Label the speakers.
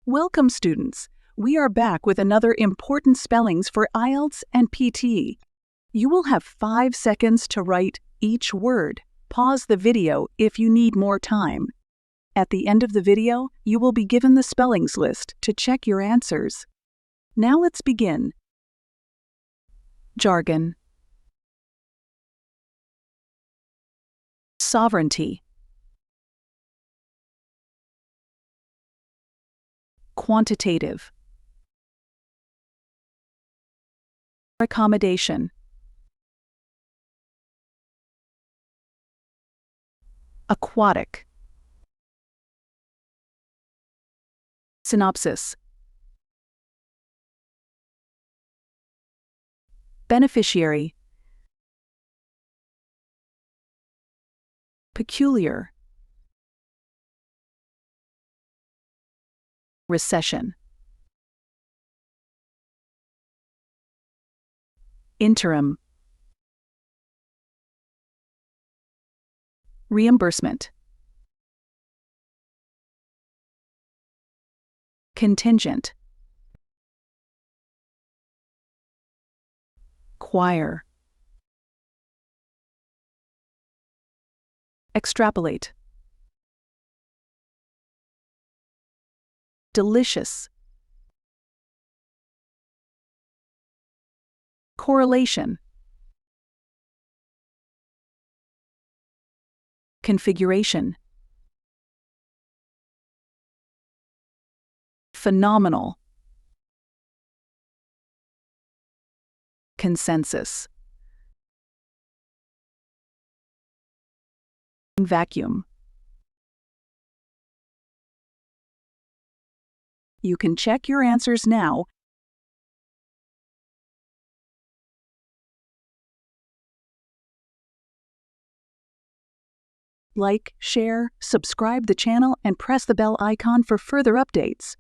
Speaker 1: Welcome, students. We are back with another important spellings for IELTS and PT. You will have 5 seconds to write each word. Pause the video if you need more time. At the end of the video, you will be given the spellings list to check your answers. Now let's begin. Jargon. Sovereignty. Quantitative. Accommodation. Aquatic. Synopsis. Beneficiary. Peculiar. Recession. Interim. Reimbursement. Contingent. Choir. Extrapolate. Delicious. Correlation. Configuration. Phenomenal. Consensus. Vacuum. You can check your answers now. Like, share, subscribe the channel, and press the bell icon for further updates.